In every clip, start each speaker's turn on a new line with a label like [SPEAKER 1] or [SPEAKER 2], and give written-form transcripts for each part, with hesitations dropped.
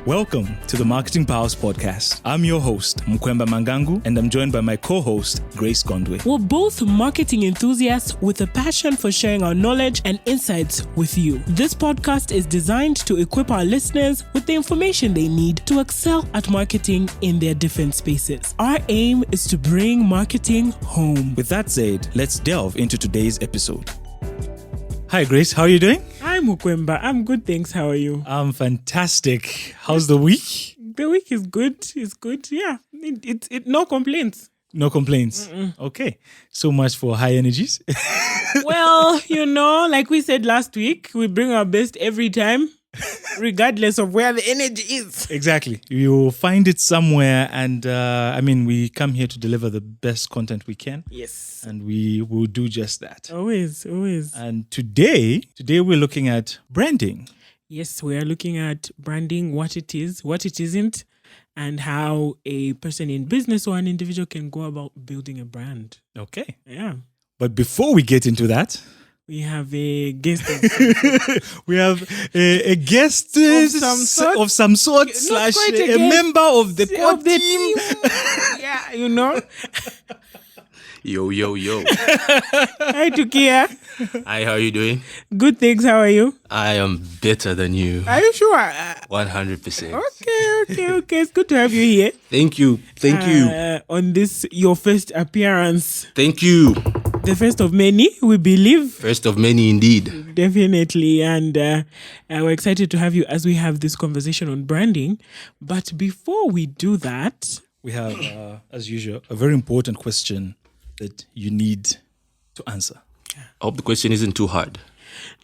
[SPEAKER 1] Welcome to the Marketing Powers Podcast. I'm your host, Mukwemba Mangangu, and I'm joined by my co-host, Grace Gondwe.
[SPEAKER 2] We're both marketing enthusiasts with a passion for sharing our knowledge and insights with you. This podcast is designed to equip our listeners with the information they need to excel at marketing in their different spaces. Our aim is to bring marketing home.
[SPEAKER 1] With that said, let's delve into today's episode. Hi, Grace. How are you doing?
[SPEAKER 2] Hi, Mukwemba. I'm good, thanks. How are you?
[SPEAKER 1] I'm fantastic. How's the week?
[SPEAKER 2] The week is good. It's good. Yeah. No complaints.
[SPEAKER 1] No complaints. Okay. So much for high energies.
[SPEAKER 2] Well, like we said last week, we bring our best every time, regardless of where the energy is.
[SPEAKER 1] Exactly. You'll find it somewhere. And we come here to deliver the best content we can.
[SPEAKER 2] Yes.
[SPEAKER 1] And we will do just that.
[SPEAKER 2] Always.
[SPEAKER 1] And today we're looking at branding.
[SPEAKER 2] Yes, we are looking at branding, what it is, what it isn't, and how a person in business or an individual can go about building a brand.
[SPEAKER 1] Okay.
[SPEAKER 2] Yeah.
[SPEAKER 1] But before we get into that,
[SPEAKER 2] we have a guest.
[SPEAKER 1] We have a guest of some sort slash a member of the core team.
[SPEAKER 2] Yeah,
[SPEAKER 3] Yo.
[SPEAKER 2] Hi, Tukiya.
[SPEAKER 3] Hi, how are you doing?
[SPEAKER 2] Good, thanks. How are you?
[SPEAKER 3] I am better than you.
[SPEAKER 2] Are you sure?
[SPEAKER 3] 100%.
[SPEAKER 2] Okay. It's good to have you here.
[SPEAKER 3] Thank you.
[SPEAKER 2] On this, your first appearance.
[SPEAKER 3] Thank you.
[SPEAKER 2] The first of many, we believe.
[SPEAKER 3] First of many indeed.
[SPEAKER 2] Definitely. And we're excited to have you as we have this conversation on branding. But before we do that,
[SPEAKER 1] we have, as usual, a very important question that you need to answer.
[SPEAKER 3] I hope the question isn't too hard.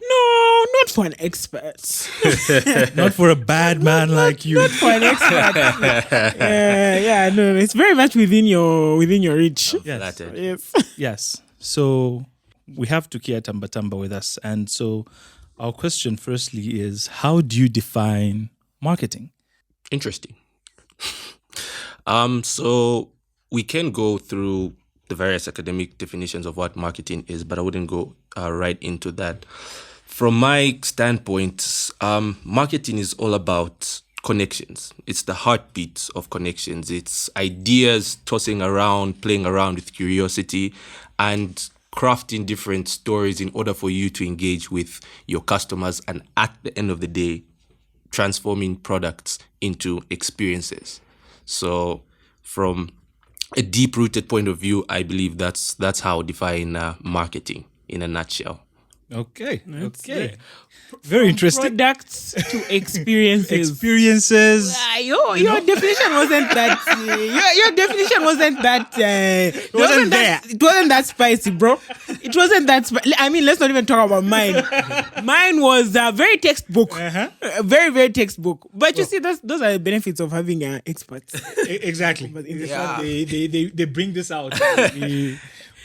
[SPEAKER 2] No, not for an expert.
[SPEAKER 1] Not for a bad man like you.
[SPEAKER 2] Not for an expert. No, it's very much within your reach.
[SPEAKER 1] Yes. So we have Tukiya Tambatamba with us. And so our question firstly is, how do you define marketing?
[SPEAKER 3] Interesting. So we can go through the various academic definitions of what marketing is, but I wouldn't go right into that. From my standpoint, marketing is all about connections. It's the heartbeat of connections. It's ideas tossing around, playing around with curiosity, and crafting different stories in order for you to engage with your customers, and at the end of the day, transforming products into experiences. So from a deep-rooted point of view, I believe that's how I define marketing in a nutshell.
[SPEAKER 1] Okay. Very interesting.
[SPEAKER 2] Products to experiences.
[SPEAKER 1] Your
[SPEAKER 2] definition wasn't that. Your definition wasn't that.
[SPEAKER 1] It wasn't there.
[SPEAKER 2] It wasn't that spicy, bro. It wasn't that. Let's not even talk about mine. Mine was very textbook. Very, very textbook. But you see, those are the benefits of having experts.
[SPEAKER 1] Exactly. But in the front, they bring this out.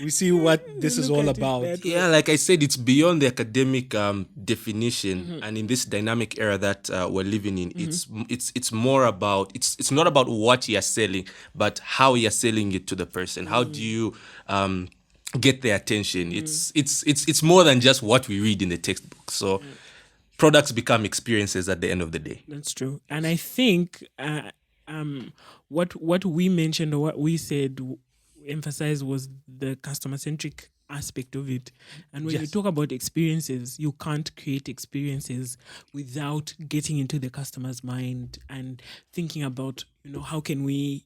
[SPEAKER 1] We see what this is all about.
[SPEAKER 3] Yeah, like I said, it's beyond the academic definition, and in this dynamic era that we're living in, it's more about it's not about what you're selling, but how you're selling it to the person. How do you get their attention? It's more than just what we read in the textbook. So products become experiences at the end of the day.
[SPEAKER 2] That's true, and I think what we mentioned or what we said. Emphasize was the customer-centric aspect of it. And when you talk about experiences, you can't create experiences without getting into the customer's mind and thinking about, how can we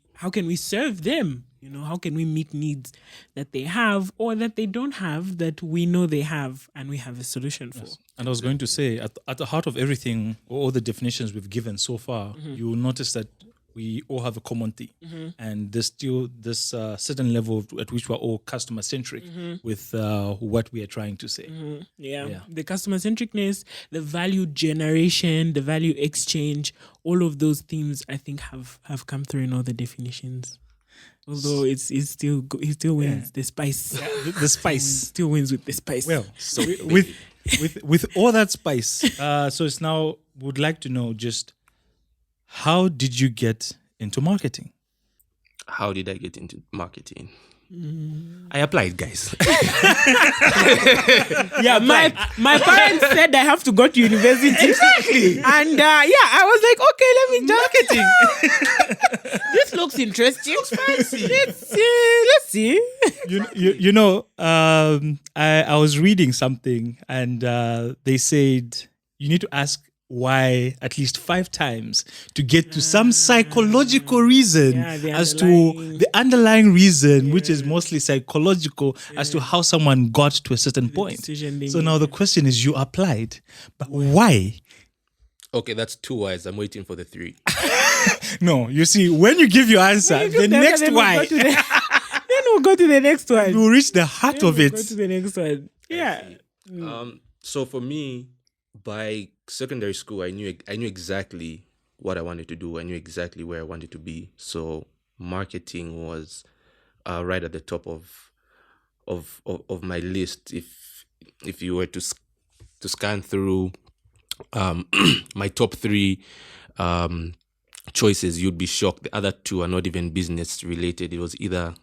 [SPEAKER 2] serve them? How can we meet needs that they have or that they don't have that we know they have and we have a solution for.
[SPEAKER 1] Yes. And I was going to say, at the heart of everything, all the definitions we've given so far, you will notice that we all have a common theme, and there's still this certain level at which we're all customer-centric with what we are trying to say.
[SPEAKER 2] Yeah. The customer-centricness, the value generation, the value exchange, all of those themes I think have come through in all the definitions. Although he still wins the spice.
[SPEAKER 1] Yeah, the spice
[SPEAKER 2] still wins with the spice.
[SPEAKER 1] Well, so with all that spice, so it's now would like to know just. How did you get into marketing?
[SPEAKER 3] how did I get into marketing? I applied, guys.
[SPEAKER 2] Yeah, my parents said I have to go to university.
[SPEAKER 3] Exactly.
[SPEAKER 2] And I was like, okay, let me just marketing. This looks interesting. Looks fancy. Let's see.
[SPEAKER 1] I was reading something and they said you need to ask why at least 5 times to get to some psychological reason as to the underlying reason, which is mostly psychological, as to how someone got to a certain point. So now the question is, you applied, but why?
[SPEAKER 3] Okay, that's 2 whys. I'm waiting for the 3.
[SPEAKER 1] No, you see, when you give your answer, the next why,
[SPEAKER 2] then we'll go to the next one.
[SPEAKER 1] you will reach the heart of it.
[SPEAKER 2] Go to the next one. Yeah.
[SPEAKER 3] So for me, by secondary school, I knew exactly what I wanted to do. I knew exactly where I wanted to be. So marketing was right at the top of my list. If you were to scan through my top 3 choices, you'd be shocked. The other 2 are not even business related. It was either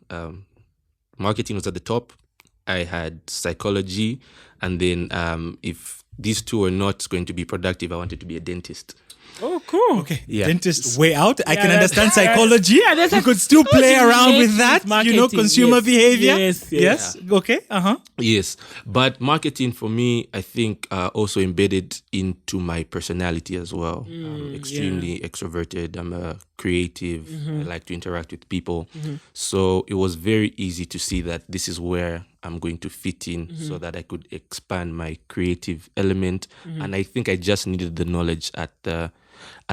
[SPEAKER 3] marketing was at the top. I had psychology, and then if these 2 are not going to be productive, I wanted to be a dentist.
[SPEAKER 2] Oh, cool.
[SPEAKER 1] Okay,
[SPEAKER 3] Yeah.
[SPEAKER 1] dentist way out. I can understand psychology.
[SPEAKER 2] that's
[SPEAKER 1] You could still play around with that.
[SPEAKER 2] Marketing,
[SPEAKER 1] Consumer behavior.
[SPEAKER 2] Yes.
[SPEAKER 1] Okay.
[SPEAKER 3] Yes, but marketing for me, I think, also embedded into my personality as well. I'm extremely extroverted. I'm a creative. I like to interact with people. So it was very easy to see that this is where I'm going to fit in, so that I could expand my creative element. And I think I just needed the knowledge at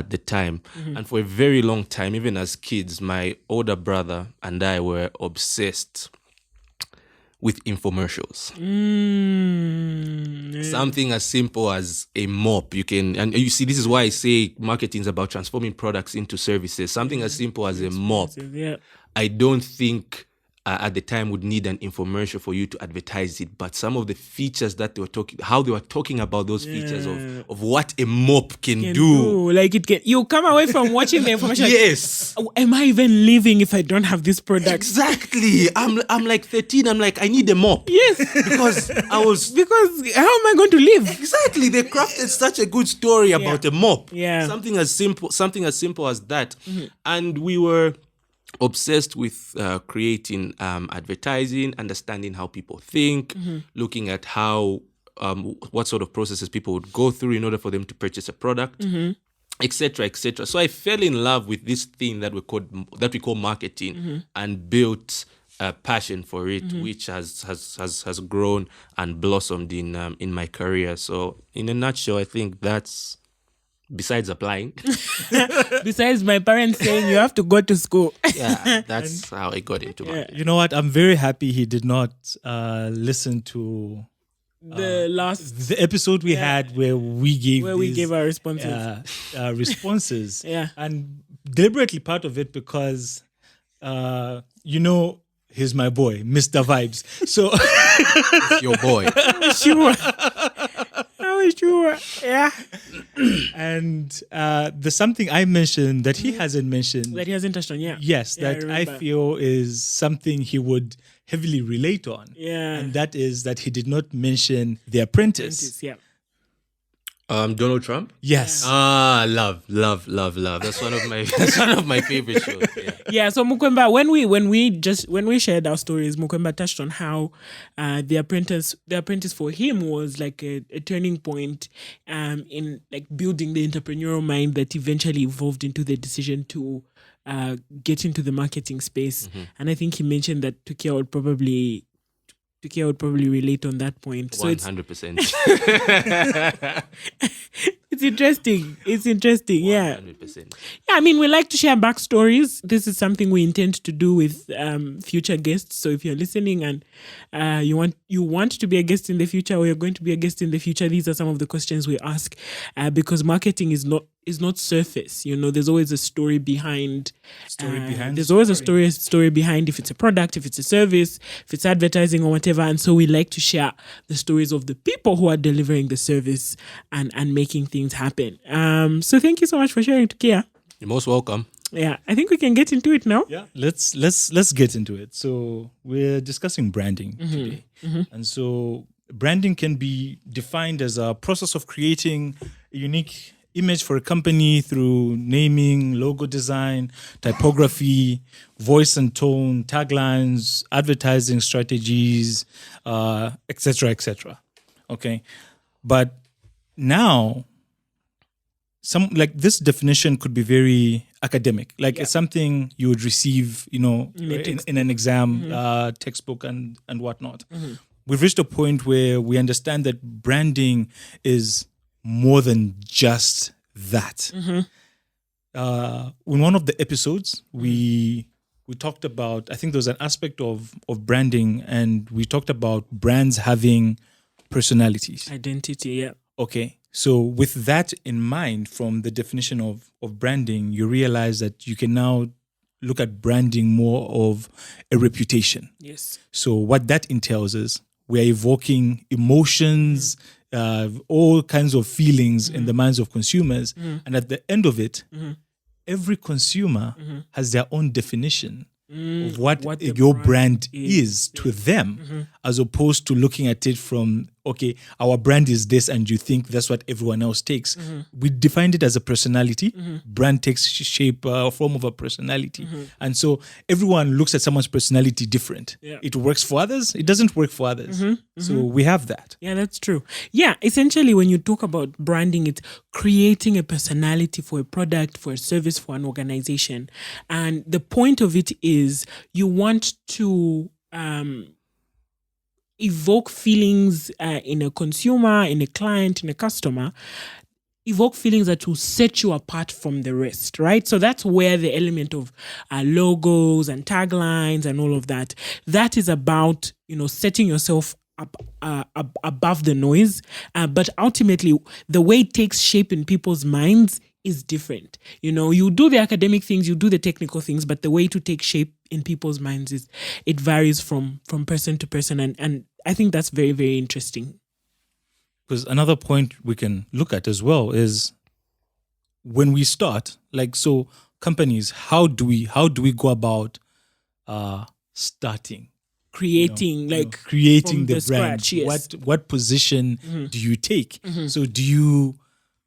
[SPEAKER 3] the time. And for a very long time, even as kids, my older brother and I were obsessed with infomercials. Something as simple as a mop. And you see, this is why I say marketing is about transforming products into services. Something as simple as a mop.
[SPEAKER 2] Yeah.
[SPEAKER 3] I don't think at the time would need an infomercial for you to advertise it, but some of the features that they were talking about those features of what a mop can do.
[SPEAKER 2] Like it can, you come away from watching the information.
[SPEAKER 3] Yes.
[SPEAKER 2] Like, am I even living if I don't have this product?
[SPEAKER 3] Exactly. I'm like 13. I'm like, I need a mop.
[SPEAKER 2] Yes.
[SPEAKER 3] Because
[SPEAKER 2] because how am I going to live?
[SPEAKER 3] Exactly. They crafted such a good story about a mop.
[SPEAKER 2] Yeah.
[SPEAKER 3] Something as simple as that. And we were obsessed with creating advertising, understanding how people think, looking at how what sort of processes people would go through in order for them to purchase a product, etc., etc. So I fell in love with this thing that we call marketing, and built a passion for it, which has grown and blossomed in my career. So in a nutshell, I think that's, besides applying,
[SPEAKER 2] besides my parents saying you have to go to school.
[SPEAKER 3] Yeah, that's how I got into marketing.
[SPEAKER 1] You know what? I'm very happy he did not listen to
[SPEAKER 2] the
[SPEAKER 1] episode we had where we gave
[SPEAKER 2] our responses.
[SPEAKER 1] Responses.
[SPEAKER 2] Yeah.
[SPEAKER 1] And deliberately part of it because he's my boy, Mr. Vibes. So
[SPEAKER 3] It's your boy.
[SPEAKER 2] Sure. Yeah.
[SPEAKER 1] And there's something I mentioned that he hasn't mentioned.
[SPEAKER 2] That he hasn't touched on, yeah.
[SPEAKER 1] Yes,
[SPEAKER 2] Yeah,
[SPEAKER 1] that
[SPEAKER 2] I
[SPEAKER 1] I
[SPEAKER 2] remember.
[SPEAKER 1] feel is something he would heavily relate on.
[SPEAKER 2] Yeah.
[SPEAKER 1] And that is that he did not mention The Apprentice.
[SPEAKER 2] Yeah.
[SPEAKER 3] Donald Trump.
[SPEAKER 1] Yes.
[SPEAKER 3] Love. That's one of my favorite shows. Yeah.
[SPEAKER 2] Yeah, so Mukwemba, when we shared our stories, Mukwemba touched on how the apprentice for him was like a turning point in like building the entrepreneurial mind that eventually evolved into the decision to get into the marketing space. And I think he mentioned that Tukiya would probably relate on that point. So
[SPEAKER 3] 100%.
[SPEAKER 2] it's interesting. Yeah.
[SPEAKER 3] 100%.
[SPEAKER 2] Yeah, I mean, we like to share backstories. This is something we intend to do with future guests. So if you're listening and you want to be a guest in the future, or you're going to be a guest in the future, these are some of the questions we ask because marketing is not surface. There's always a story behind. There's always a story behind if it's a product, if it's a service, if it's advertising or whatever. And so we like to share the stories of the people who are delivering the service and making things happen. So thank you so much for sharing, Tukiya.
[SPEAKER 3] You're most welcome.
[SPEAKER 2] Yeah, I think we can get into it now.
[SPEAKER 1] Yeah, let's get into it. So we're discussing branding today, and so branding can be defined as a process of creating a unique image for a company through naming, logo design, typography, voice and tone, taglines, advertising strategies, etc., etc. Okay, but now some like this definition could be very academic, like it's something you would receive, in an exam, textbook and whatnot. We've reached a point where we understand that branding is more than just that. In one of the episodes, we talked about, I think there was an aspect of branding, and we talked about brands having personalities.
[SPEAKER 2] Identity, yeah.
[SPEAKER 1] Okay. So with that in mind, from the definition of branding, you realize that you can now look at branding more of a reputation.
[SPEAKER 2] Yes.
[SPEAKER 1] So what that entails is we're evoking emotions, all kinds of feelings in the minds of consumers. And at the end of it, every consumer has their own definition of what your brand is to them, as opposed to looking at it from, okay, our brand is this and you think that's what everyone else takes. We defined it as a personality. Brand takes shape, form of a personality. And so everyone looks at someone's personality different.
[SPEAKER 2] Yeah.
[SPEAKER 1] It works for others. It doesn't work for others. So we have that.
[SPEAKER 2] Yeah, that's true. Yeah, essentially when you talk about branding, it's creating a personality for a product, for a service, for an organization. And the point of it is you want to evoke feelings in a consumer, in a client, in a customer, evoke feelings that will set you apart from the rest, right? So that's where the element of logos and taglines and all of that is about, setting yourself up above the noise. But ultimately, the way it takes shape in people's minds is different. You do the academic things, you do the technical things, but the way to take shape in people's minds it varies from person to person. And I think that's very, very interesting.
[SPEAKER 1] Because another point we can look at as well is when we start, so companies, how do we go about starting?
[SPEAKER 2] Creating
[SPEAKER 1] creating the brand.
[SPEAKER 2] Scratch, yes.
[SPEAKER 1] What position do you take? So do you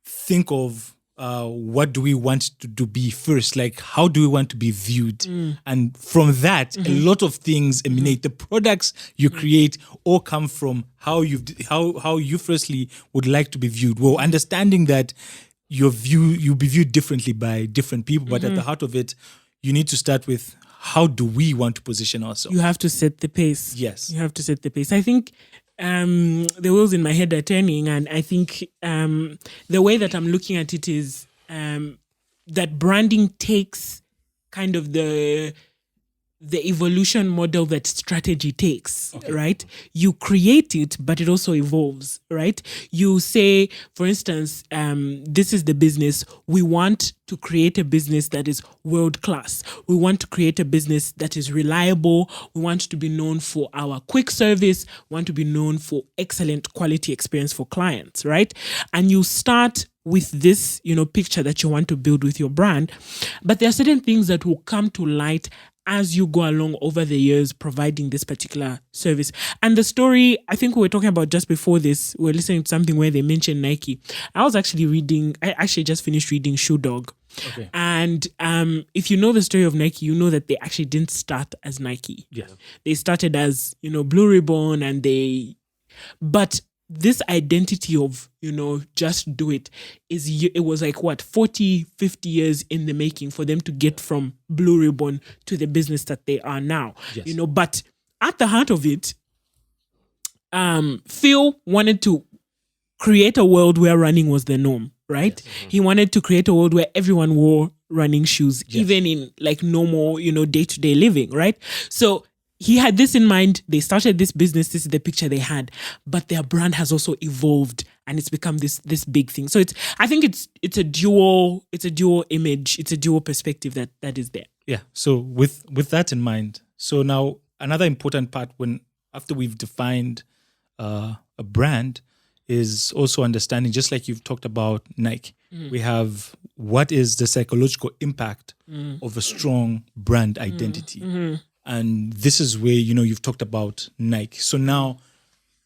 [SPEAKER 1] think of what do we want to be first? Like, how do we want to be viewed? And from that, a lot of things emanate. The products you create all come from how you firstly would like to be viewed. Well, understanding that you'll be viewed differently by different people, but at the heart of it, you need to start with how do we want to position ourselves?
[SPEAKER 2] You have to set the pace.
[SPEAKER 1] Yes.
[SPEAKER 2] You have to set the pace. I think the wheels in my head are turning, and I think the way that I'm looking at it is that branding takes kind of the evolution model that strategy takes, right? You create it, but it also evolves, right? You say, for instance, this is the business. We want to create a business that is world-class. We want to create a business that is reliable. We want to be known for our quick service. We want to be known for excellent quality experience for clients, right? And you start with this, picture that you want to build with your brand. But there are certain things that will come to light as you go along over the years providing this particular service. And the story, I think we were talking about just before this, we were listening to something where they mentioned Nike. I actually just finished reading Shoe Dog.
[SPEAKER 1] Okay.
[SPEAKER 2] And if you know the story of Nike, you know that they actually didn't start as Nike.
[SPEAKER 1] Yeah.
[SPEAKER 2] They started as, Blue Ribbon, but this identity of, just do it it was like 40, 50 years in the making for them to get from Blue Ribbon to the business that they are now.
[SPEAKER 1] Yes.
[SPEAKER 2] But at the heart of it, Phil wanted to create a world where running was the norm, right? Yes. He wanted to create a world where everyone wore running shoes, even in like normal, day-to-day living, right? So he had this in mind. They started this business. This is the picture they had, but their brand has also evolved and it's become this big thing. So I think it's a dual image. It's a dual perspective that is there.
[SPEAKER 1] Yeah. So with that in mind, so now another important part after we've defined a brand is also understanding, just like you've talked about Nike. we have what is the psychological impact of a strong brand identity. And this is where, you've talked about Nike. So now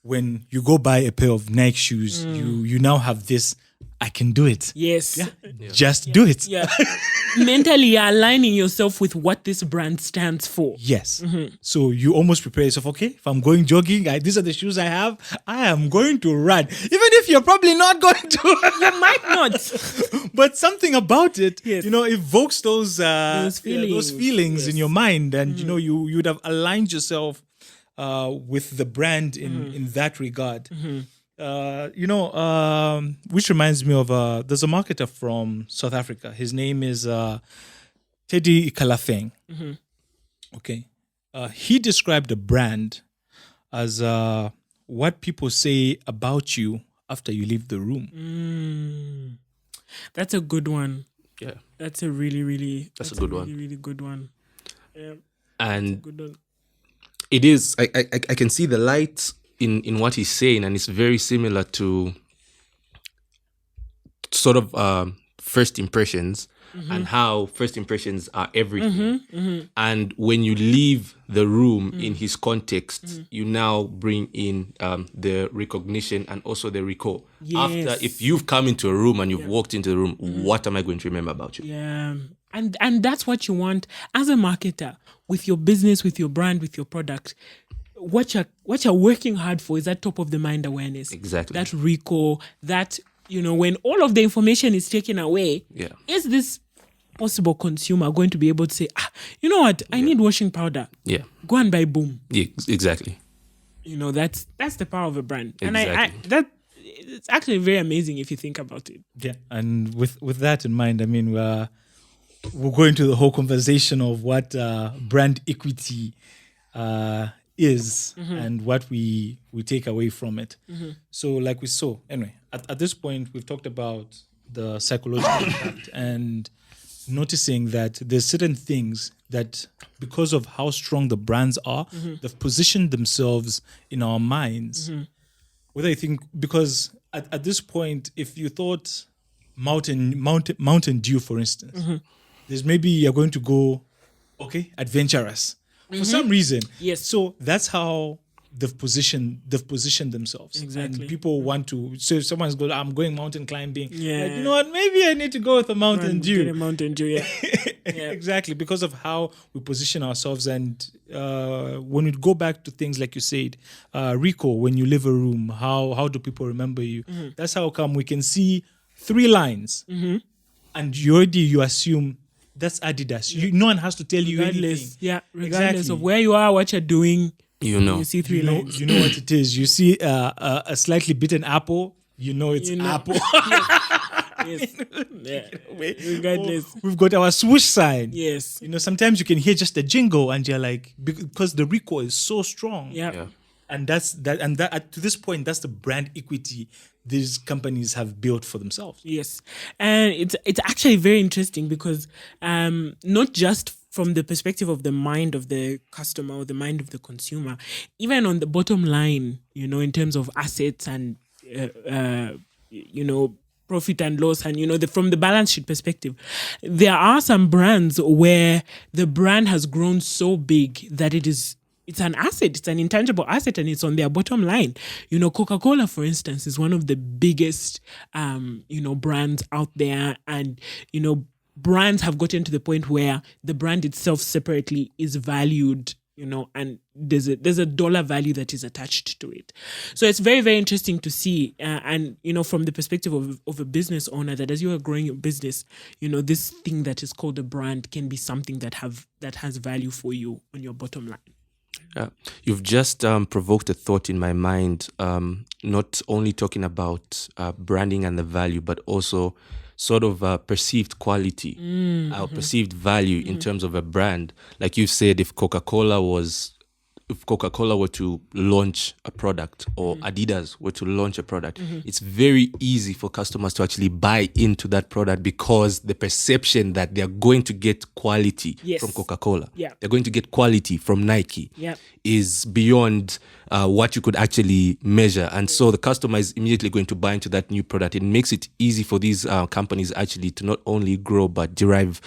[SPEAKER 1] when you go buy a pair of Nike shoes, you now have this, I can do it.
[SPEAKER 2] Yes.
[SPEAKER 1] Just do it.
[SPEAKER 2] Yeah. Mentally, you're aligning yourself with what this brand stands for.
[SPEAKER 1] Yes. So you almost prepare yourself, okay, if I'm going jogging, these are the shoes I have, I am going to run. Even if you're probably not going to.
[SPEAKER 2] You might not.
[SPEAKER 1] But something about it,
[SPEAKER 2] Yes.
[SPEAKER 1] Evokes those feelings
[SPEAKER 2] Yes.
[SPEAKER 1] in your mind. And, you would have aligned yourself with the brand in that regard. Which reminds me of there's a marketer from South Africa. His name is Teddy Kalafeng. Okay, he described a brand as what people say about you after you leave the room.
[SPEAKER 2] That's a good one.
[SPEAKER 3] Yeah,
[SPEAKER 2] That's a really, really.
[SPEAKER 3] That's a good one.
[SPEAKER 2] Really, really good one. Yeah,
[SPEAKER 3] and
[SPEAKER 2] good one.
[SPEAKER 3] it is. I can see the light in what he's saying, and it's very similar to sort of first impressions and how first impressions are everything. And when you leave the room in his context, you now bring in the recognition and also the recall.
[SPEAKER 2] Yes.
[SPEAKER 3] After, if you've come into a room and you've walked into the room, what am I going to remember about you?
[SPEAKER 2] Yeah. And that's what you want as a marketer with your business, with your brand, with your product. What you're working hard for is that top of the mind awareness.
[SPEAKER 3] Exactly.
[SPEAKER 2] That recall, that, when all of the information is taken away, is this possible consumer going to be able to say, you know what, I need washing powder.
[SPEAKER 3] Yeah.
[SPEAKER 2] Go and buy Boom.
[SPEAKER 3] Yeah, exactly.
[SPEAKER 2] That's the power of a brand.
[SPEAKER 3] Exactly.
[SPEAKER 2] And it's actually very amazing if you think about it.
[SPEAKER 1] Yeah, and with that in mind, I mean, we'll go into the whole conversation of what brand equity is and what we take away from it. So like we saw, anyway, at this point, we've talked about the psychological impact and noticing that there's certain things that because of how strong the brands are, they've positioned themselves in our minds. Whether you think, because at this point, if you thought Mountain Dew, for instance, there's maybe you're going to go, okay, adventurous. For some reason.
[SPEAKER 2] Yes.
[SPEAKER 1] So that's how they've positioned themselves.
[SPEAKER 2] Exactly.
[SPEAKER 1] And people want to, so if someone's going, I'm going mountain climbing.
[SPEAKER 2] Yeah.
[SPEAKER 1] Like, you know what, maybe I need to go with a Mountain Dew.
[SPEAKER 2] Get a Mountain Dew, yeah.
[SPEAKER 1] Exactly, because of how we position ourselves. And when we go back to things like you said, recall, when you leave a room, how do people remember you? That's how come we can see 3 lines and you assume that's Adidas. No one has to tell you anything.
[SPEAKER 2] Yeah, regardless of where you are, what you're doing.
[SPEAKER 3] You
[SPEAKER 2] see 3 lines.
[SPEAKER 1] You know what it is. You see a slightly bitten apple, it's apple.
[SPEAKER 2] Yes. Yeah. Regardless.
[SPEAKER 1] We've got our swoosh sign.
[SPEAKER 2] Yes.
[SPEAKER 1] Sometimes you can hear just a jingle and you're like, because the recall is so strong.
[SPEAKER 2] Yeah.
[SPEAKER 1] And that's that. And that to this point, that's the brand equity these companies have built for themselves.
[SPEAKER 2] Yes. And it's actually very interesting because not just from the perspective of the mind of the customer or the mind of the consumer, even on the bottom line, in terms of assets and, profit and loss and, from the balance sheet perspective, there are some brands where the brand has grown so big that it's an asset, it's an intangible asset, and it's on their bottom line. Coca-Cola, for instance, is one of the biggest, brands out there. And, brands have gotten to the point where the brand itself separately is valued, and there's a dollar value that is attached to it. So it's very, very interesting to see. And, from the perspective of a business owner, that as you are growing your business, this thing that is called a brand can be something that has value for you on your bottom line.
[SPEAKER 3] You've just provoked a thought in my mind, not only talking about branding and the value, but also sort of perceived quality or perceived value in terms of a brand. Like you said, if Coca-Cola was if Coca-Cola were to launch a product or Adidas were to launch a product, it's very easy for customers to actually buy into that product because the perception that they're going to get quality from Coca-Cola, they're going to get quality from Nike, is beyond what you could actually measure. And so the customer is immediately going to buy into that new product. It makes it easy for these companies actually to not only grow but derive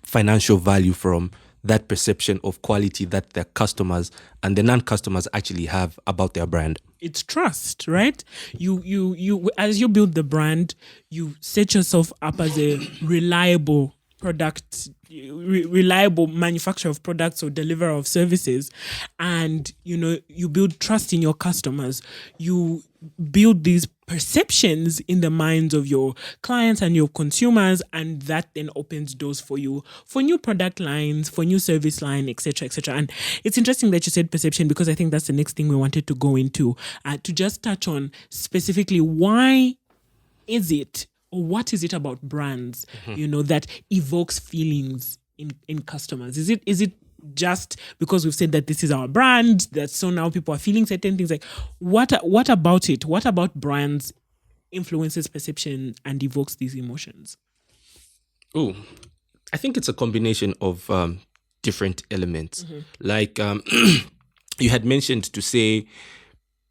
[SPEAKER 3] financial value from that perception of quality that their customers and the non-customers actually have about their brand.
[SPEAKER 2] It's trust, right? You as you build the brand, you set yourself up as a reliable product, reliable manufacturer of products or deliverer of services, and you build trust in your customers. You build these perceptions in the minds of your clients and your consumers, and that then opens doors for you for new product lines, for new service line, etc., etc. And it's interesting that you said perception, because I think that's the next thing we wanted to go into, to just touch on specifically why is it, or what is it about brands, that evokes feelings in customers? Is it just because we've said that this is our brand, that so now people are feeling certain things? Like, what about it? What about brands influences perception and evokes these emotions?
[SPEAKER 3] Oh, I think it's a combination of different elements. Like you had mentioned, to say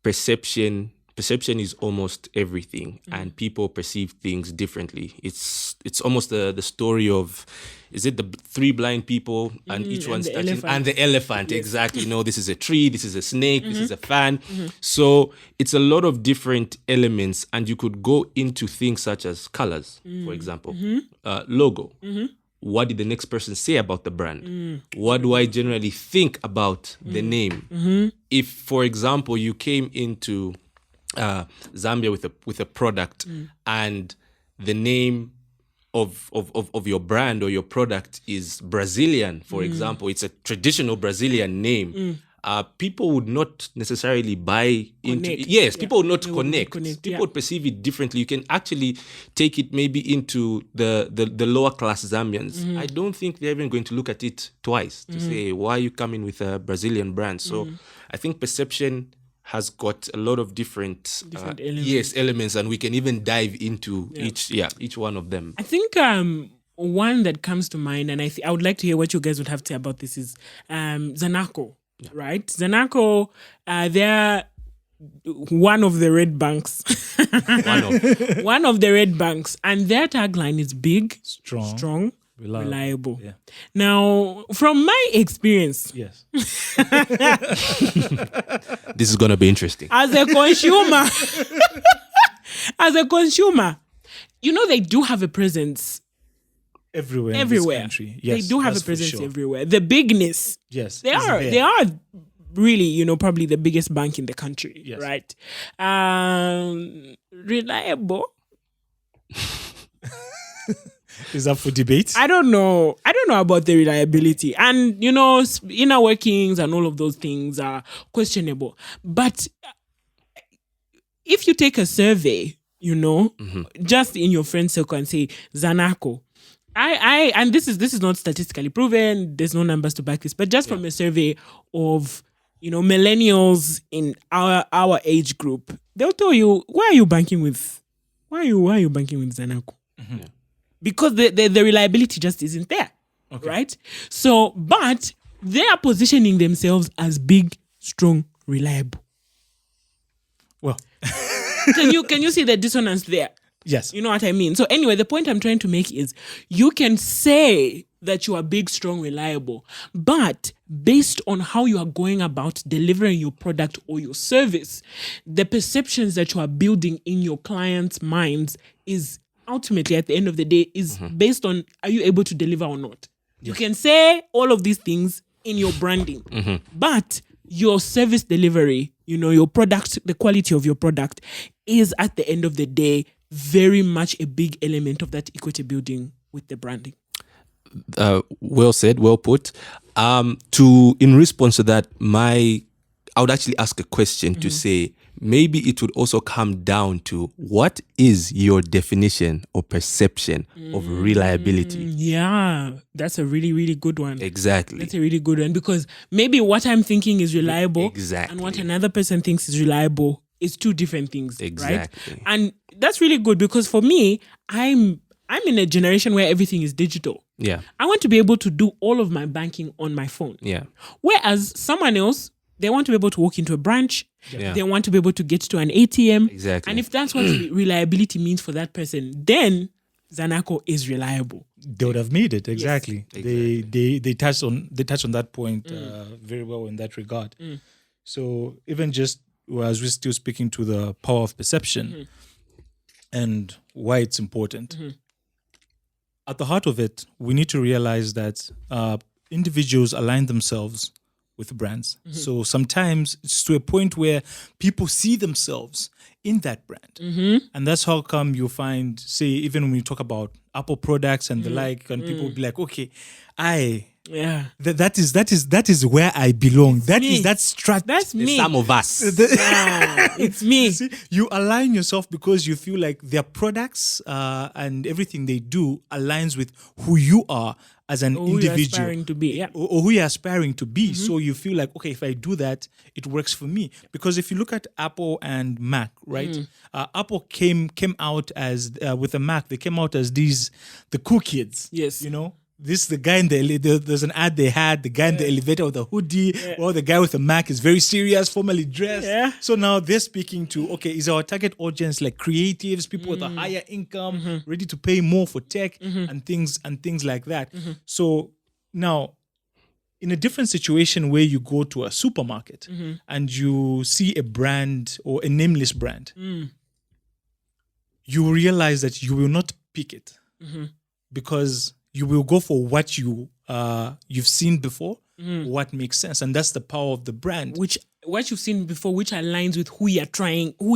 [SPEAKER 3] perception is almost everything, and people perceive things differently. It's almost the story of, is it the three blind people and each one's touching, and the elephant? Yes. Exactly. This is a tree, this is a snake, this is a fan. So it's a lot of different elements, and you could go into things such as colors, for example, logo. What did the next person say about the brand? What do I generally think about the name? If, for example, you came into Zambia with a product, and the name of your brand or your product is Brazilian, for example, it's a traditional Brazilian name, people would not necessarily buy into it. Yes, people would not connect. People would perceive it differently. You can actually take it maybe into the lower class Zambians. I don't think they're even going to look at it twice to say, why are you coming with a Brazilian brand? So I think perception has got a lot of different elements, and we can even dive into each one of them. I
[SPEAKER 2] think one that comes to mind, and I would like to hear what you guys would have to say about this, is Zanaco, right? Zanaco, they're one of the red banks. One of the red banks, and their tagline is big, strong, reliable. Yeah. Now, from my experience,
[SPEAKER 1] yes,
[SPEAKER 3] this is gonna be interesting.
[SPEAKER 2] As a consumer, they do have a presence
[SPEAKER 1] everywhere. In this country. Yes,
[SPEAKER 2] they do have a presence everywhere. The bigness,
[SPEAKER 1] yes,
[SPEAKER 2] they are really, probably the biggest bank in the country,
[SPEAKER 1] yes,
[SPEAKER 2] right? Reliable.
[SPEAKER 1] Is up for debate?
[SPEAKER 2] I don't know about the reliability. And, inner workings and all of those things are questionable. But if you take a survey, just in your friend circle and say, Zanaco, and this is not statistically proven, there's no numbers to back this, but just from a survey of, millennials in our age group, they'll tell you, why are you banking with Zanaco? Yeah. Because the reliability just isn't there, right? So, but they are positioning themselves as big, strong, reliable.
[SPEAKER 1] Well,
[SPEAKER 2] can you see the dissonance there?
[SPEAKER 1] Yes.
[SPEAKER 2] You know what I mean? So anyway, the point I'm trying to make is, you can say that you are big, strong, reliable, but based on how you are going about delivering your product or your service, the perceptions that you are building in your clients' minds is ultimately, at the end of the day, is based on, are you able to deliver or not? Yes. You can say all of these things in your branding, but your service delivery, your product, the quality of your product is, at the end of the day, very much a big element of that equity building with the branding.
[SPEAKER 3] Well said, well put. In response to that, I would actually ask a question to say, maybe it would also come down to what is your definition or perception of reliability.
[SPEAKER 2] Yeah, that's a really, really good one.
[SPEAKER 3] Exactly.
[SPEAKER 2] That's a really good one, because maybe what I'm thinking is reliable
[SPEAKER 3] Exactly.
[SPEAKER 2] and what another person thinks is reliable is two different things.
[SPEAKER 3] Exactly.
[SPEAKER 2] Right? And that's really good, because for me, I'm in a generation where everything is digital.
[SPEAKER 3] Yeah.
[SPEAKER 2] I want to be able to do all of my banking on my phone.
[SPEAKER 3] Yeah.
[SPEAKER 2] Whereas someone else, they want to be able to walk into a branch.
[SPEAKER 3] Yeah.
[SPEAKER 2] They want to be able to get to an ATM.
[SPEAKER 3] Exactly.
[SPEAKER 2] And if that's what reliability means for that person, then Zanaco is reliable.
[SPEAKER 1] They would have made it exactly.
[SPEAKER 3] Yes.
[SPEAKER 1] They touched on that point very well in that regard. So even just as we're still speaking to the power of perception and why it's important, at the heart of it, we need to realize that individuals align themselves with brands. So sometimes it's to a point where people see themselves in that brand. And that's how come you find, say, even when we talk about Apple products and the like, and people be like, okay, that is where I belong.
[SPEAKER 2] That's me.
[SPEAKER 3] Some of us.
[SPEAKER 2] It's me.
[SPEAKER 1] See, you align yourself because you feel like their products and everything they do aligns with who you are as an individual,
[SPEAKER 2] you're aspiring to be,
[SPEAKER 1] or who you're aspiring to be. So you feel like, okay, if I do that, it works for me. Because if you look at Apple and Mac, right? Apple came out as with the Mac, they came out as the cool kids.
[SPEAKER 2] Yes,
[SPEAKER 1] you know. This the guy in there's an ad they had, the guy in the elevator with a hoodie, or the guy with a Mac is very serious, formally dressed.
[SPEAKER 2] Yeah.
[SPEAKER 1] So now they're speaking to, okay, is our target audience like creatives, people with a higher income, ready to pay more for tech and things like that. So now, in a different situation where you go to a supermarket and you see a brand or a nameless brand, you realize that you will not pick it because you will go for what you've seen before, what makes sense, and that's the power of the brand.
[SPEAKER 2] What you've seen before, which aligns with who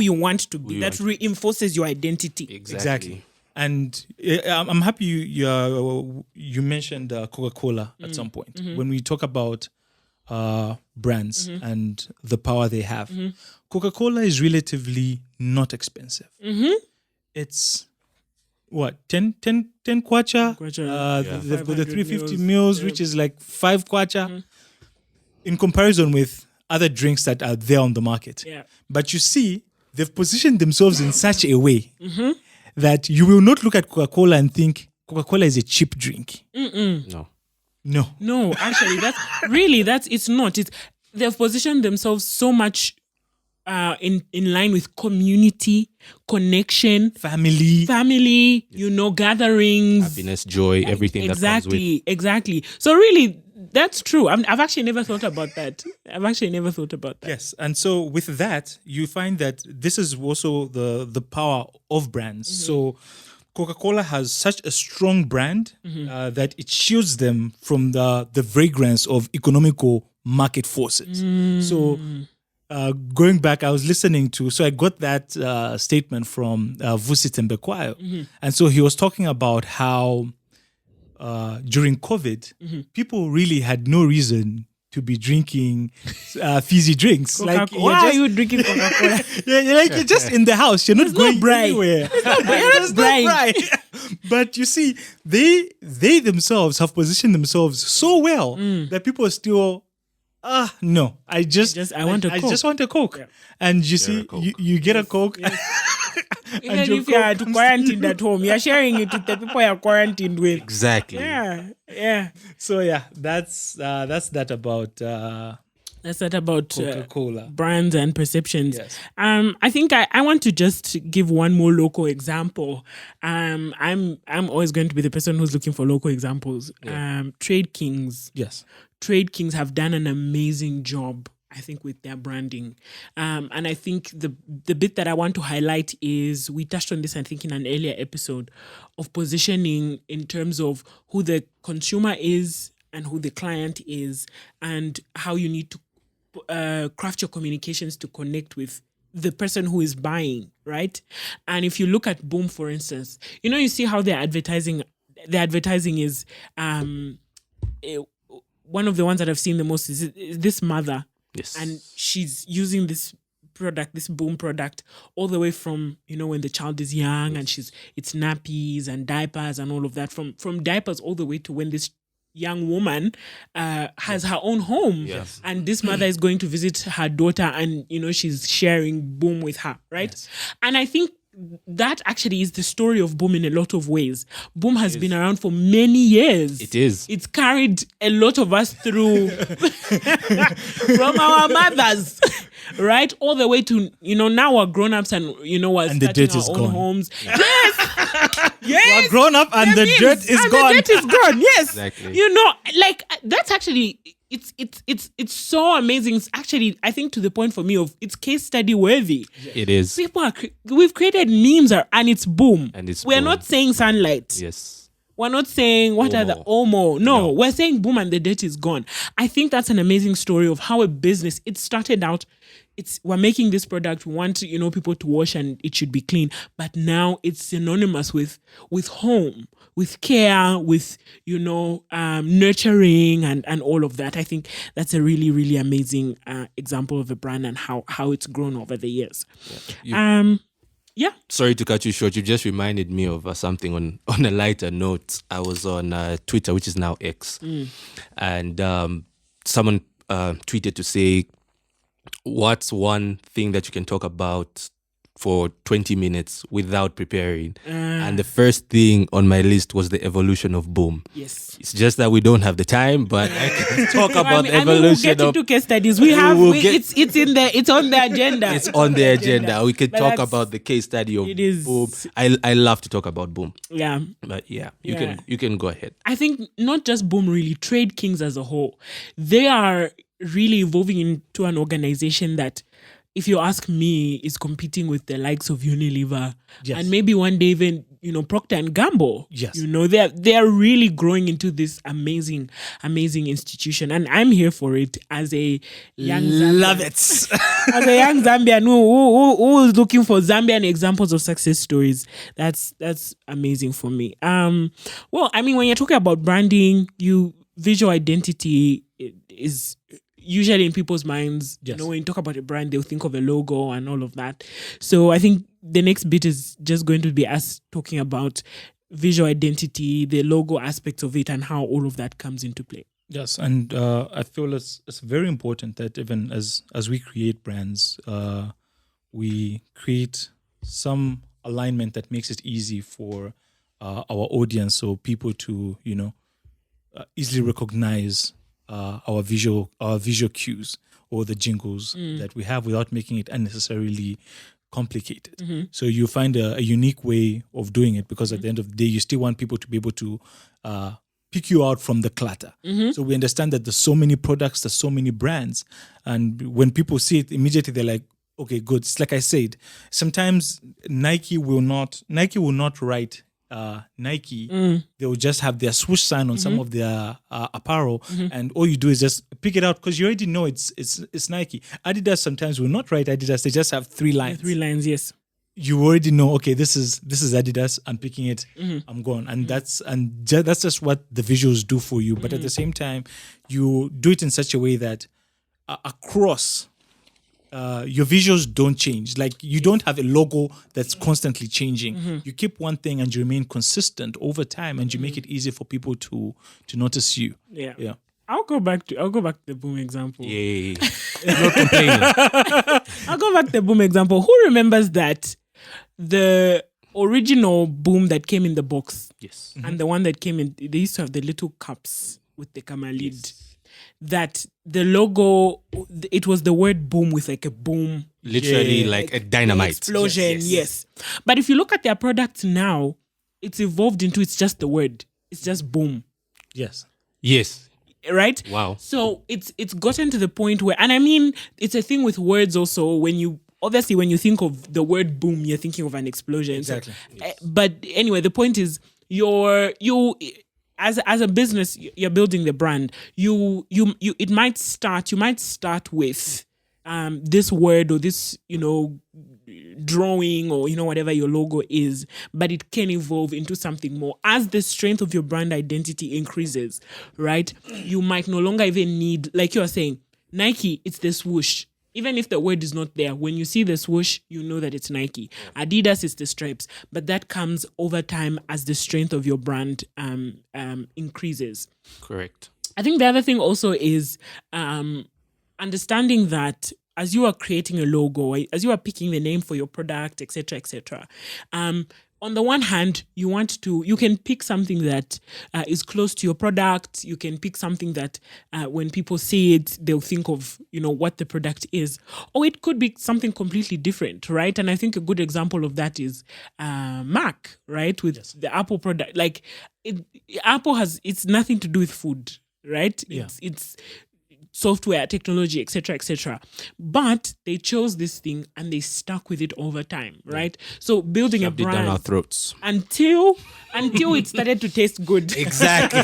[SPEAKER 2] you want to be. That reinforces your identity.
[SPEAKER 1] Exactly. And I'm happy you mentioned Coca-Cola at some point. When we talk about brands and the power they have, Coca-Cola is relatively not expensive. It's what, 10 kwacha? They've got the 350 mils, which is like 5 kwacha in comparison with other drinks that are there on the market. But you see, they've positioned themselves in such a way that you will not look at Coca-Cola and think Coca-Cola is a cheap drink.
[SPEAKER 2] No, actually, it's not. They've positioned themselves so much in line with community, connection, family, gatherings,
[SPEAKER 3] happiness, joy, everything that comes with.
[SPEAKER 2] Exactly. So really, that's true. I've actually never thought about that.
[SPEAKER 1] Yes, and so with that, you find that this is also the power of brands. So Coca-Cola has such a strong brand that it shields them from the fragrance of economical market forces. So going back, I was listening to, so I got that statement from Vusi Tembekwayo. And so he was talking about how during COVID, people really had no reason to be drinking fizzy drinks.
[SPEAKER 2] Like, why are you drinking Coca-Cola?
[SPEAKER 1] You're just in the house. You're not going anywhere.
[SPEAKER 2] There's no bride.
[SPEAKER 1] But you see, they themselves have positioned themselves so well that people are still, no, I want a Coke. Yeah. And you see, you get a Coke.
[SPEAKER 2] Even if you are quarantined at home, you're sharing it with the people you're quarantined with.
[SPEAKER 3] Exactly.
[SPEAKER 2] Yeah.
[SPEAKER 1] So that's that about Coca-Cola
[SPEAKER 2] brands and perceptions.
[SPEAKER 1] Yes.
[SPEAKER 2] I think I want to just give one more local example. I'm always going to be the person who's looking for local examples. Trade Kings.
[SPEAKER 1] Yes.
[SPEAKER 2] Trade Kings have done an amazing job, I think, with their branding. And I think the bit that I want to highlight is, we touched on this, I think, in an earlier episode, of positioning in terms of who the consumer is and who the client is, and how you need to craft your communications to connect with the person who is buying, right? And if you look at Boom, for instance, you see how their advertising is, one of the ones that I've seen the most is this mother.
[SPEAKER 3] Yes.
[SPEAKER 2] And she's using this product, this boom product, all the way from, when the child is young and it's nappies and diapers and all of that, from diapers all the way to when this young woman has her own home, and this mother is going to visit her daughter, and she's sharing boom with her, right? And I think that actually is the story of boom in a lot of ways. Boom has been around for many years.
[SPEAKER 3] It is.
[SPEAKER 2] It's carried a lot of us through from our mothers, right? All the way to, now we're grown-ups and, we're
[SPEAKER 1] and the
[SPEAKER 2] starting
[SPEAKER 1] dirt
[SPEAKER 2] our
[SPEAKER 1] is
[SPEAKER 2] own
[SPEAKER 1] gone.
[SPEAKER 2] homes. Yes!
[SPEAKER 1] We're grown up and the dirt is gone.
[SPEAKER 2] The dirt is gone, yes.
[SPEAKER 3] Exactly.
[SPEAKER 2] That's actually... It's so amazing. It's actually, I think, to the point for me of it's case study worthy.
[SPEAKER 3] It is.
[SPEAKER 2] We've created memes and it's boom.
[SPEAKER 3] And it's
[SPEAKER 2] We're
[SPEAKER 3] boom.
[SPEAKER 2] not saying sunlight.
[SPEAKER 3] Yes.
[SPEAKER 2] We're not saying what are the Omo. No, we're saying boom and the dirt is gone. I think that's an amazing story of how a business, it started out, we're making this product, we want people to wash and it should be clean. But now it's synonymous with home, with care, with, nurturing and all of that. I think that's a really, really amazing example of a brand and how it's grown over the years. Yeah.
[SPEAKER 3] Sorry to cut you short. You just reminded me of something on a lighter note. I was on Twitter, which is now X, and someone tweeted to say, what's one thing that you can talk about for 20 minutes without preparing? And the first thing on my list was the evolution of boom.
[SPEAKER 2] Yes.
[SPEAKER 3] It's just that we don't have the time, but I can talk about the evolution
[SPEAKER 2] we'll get into case studies. It's on the agenda.
[SPEAKER 3] It's on the agenda. We could
[SPEAKER 2] But
[SPEAKER 3] talk
[SPEAKER 2] that's-
[SPEAKER 3] about the case study of
[SPEAKER 2] it is-
[SPEAKER 3] boom. I love to talk about boom.
[SPEAKER 2] Yeah.
[SPEAKER 3] But you can go ahead.
[SPEAKER 2] I think not just boom, really, Trade Kings as a whole, they are really evolving into an organization that, if you ask me, is competing with the likes of Unilever and maybe one day even, Procter and Gamble.
[SPEAKER 1] Yes.
[SPEAKER 2] They are really growing into this amazing, amazing institution. And I'm here for it as a young Zambian.
[SPEAKER 1] Love it.
[SPEAKER 2] As a young Zambian who is looking for Zambian examples of success stories. That's amazing for me. Well, I mean, when you're talking about branding, visual identity is usually in people's minds.
[SPEAKER 1] Yes.
[SPEAKER 2] When you talk about a brand, they'll think of a logo and all of that. So I think the next bit is just going to be us talking about visual identity, the logo aspects of it, and how all of that comes into play.
[SPEAKER 1] Yes, and I feel it's very important that even as we create brands, we create some alignment that makes it easy for our audience, so people to easily recognize our visual cues or the jingles that we have without making it unnecessarily complicated. So you find a unique way of doing it, because at the end of the day, you still want people to be able to pick you out from the clutter. So we understand that there's so many products, there's so many brands, and when people see it, immediately they're like, okay, good. It's like I said, sometimes Nike will not write Nike. They will just have their swoosh sign on some of their apparel, and all you do is just pick it out because you already know it's Nike. Adidas sometimes will not write Adidas. They just have 3 lines.
[SPEAKER 2] 3 lines, yes.
[SPEAKER 1] You already know, okay, this is Adidas. I'm picking it. I'm gone, and that's just what the visuals do for you. But at the same time, you do it in such a way that across. Your visuals don't change. Like, you don't have a logo that's constantly changing. You keep one thing and you remain consistent over time, and you make it easy for people to notice you.
[SPEAKER 2] Yeah. I'll go back to the boom example.
[SPEAKER 3] Yay. Not complaining.
[SPEAKER 2] I'll go back to the boom example. Who remembers that the original boom that came in the box,
[SPEAKER 3] Yes.
[SPEAKER 2] and the one that came in, they used to have the little cups with the camera lid. That the logo, it was the word boom with like a boom.
[SPEAKER 3] Literally like a dynamite.
[SPEAKER 2] Explosion, yes. But if you look at their products now, it's evolved into, it's just the word. It's just boom.
[SPEAKER 1] Yes.
[SPEAKER 3] Yes.
[SPEAKER 2] Right?
[SPEAKER 3] Wow.
[SPEAKER 2] So it's gotten to the point where, and I mean, it's a thing with words also. When you think of the word boom, you're thinking of an explosion.
[SPEAKER 1] Exactly.
[SPEAKER 2] So, but anyway, the point is, as a business, you're building the brand. You might start with this word or this drawing or whatever your logo is, but it can evolve into something more as the strength of your brand identity increases. Right? You might no longer even need, like you are saying, Nike. It's the swoosh. Even if the word is not there, when you see the swoosh, you know that it's Nike. Adidas is the stripes, but that comes over time as the strength of your brand increases.
[SPEAKER 3] Correct.
[SPEAKER 2] I think the other thing also is understanding that as you are creating a logo, as you are picking the name for your product, etc., on the one hand, you can pick something that is close to your product. You can pick something that when people see it, they'll think of, what the product is. Or it could be something completely different, right? And I think a good example of that is Mac, right? With the Apple product. Like, Apple it's nothing to do with food, right? It's software, technology, etc. But they chose this thing and they stuck with it over time, right? So building a brand
[SPEAKER 3] down our throats
[SPEAKER 2] until it started to taste good.
[SPEAKER 3] Exactly.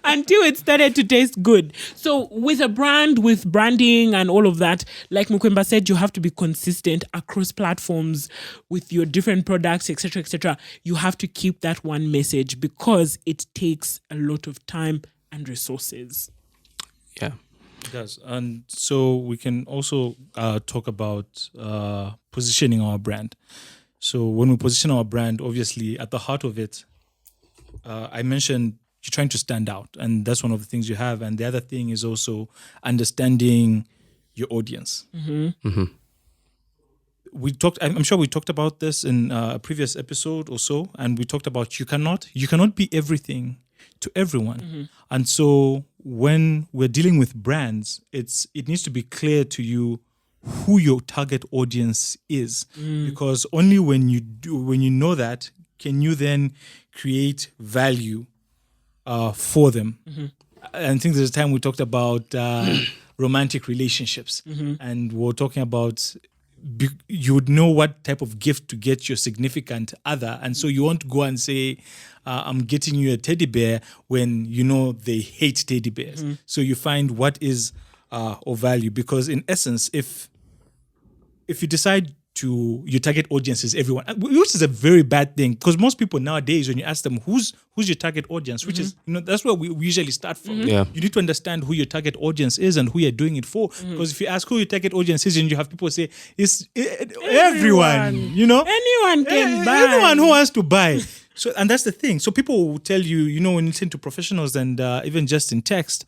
[SPEAKER 2] Until it started to taste good. So with a brand, with branding and all of that, like Mukwemba said, you have to be consistent across platforms with your different products, etc. You have to keep that one message because it takes a lot of time and resources.
[SPEAKER 3] Yeah,
[SPEAKER 1] it does. And so we can also talk about positioning our brand. So when we position our brand, obviously at the heart of it, I mentioned you're trying to stand out, and that's one of the things you have. And the other thing is also understanding your audience. I'm sure we talked about this in a previous episode or so, and we talked about you cannot be everything to everyone. And so when we're dealing with brands, it needs to be clear to you who your target audience is, because only when you know that, can you then create value for them. I think there's a time we talked about romantic relationships, and we're talking about you would know what type of gift to get your significant other, and so you won't go and say, I'm getting you a teddy bear when you know they hate teddy bears. So you find what is of value, because in essence, if you decide your target audience is everyone, which is a very bad thing, because most people nowadays, when you ask them who's your target audience, which is, that's where we usually start from. You need to understand who your target audience is and who you're doing it for. Because if you ask who your target audience is, and you have people say it's everyone,
[SPEAKER 2] anyone can buy,
[SPEAKER 1] anyone who wants to buy. So, and that's the thing. So people will tell you, when you listen to professionals and even just in text,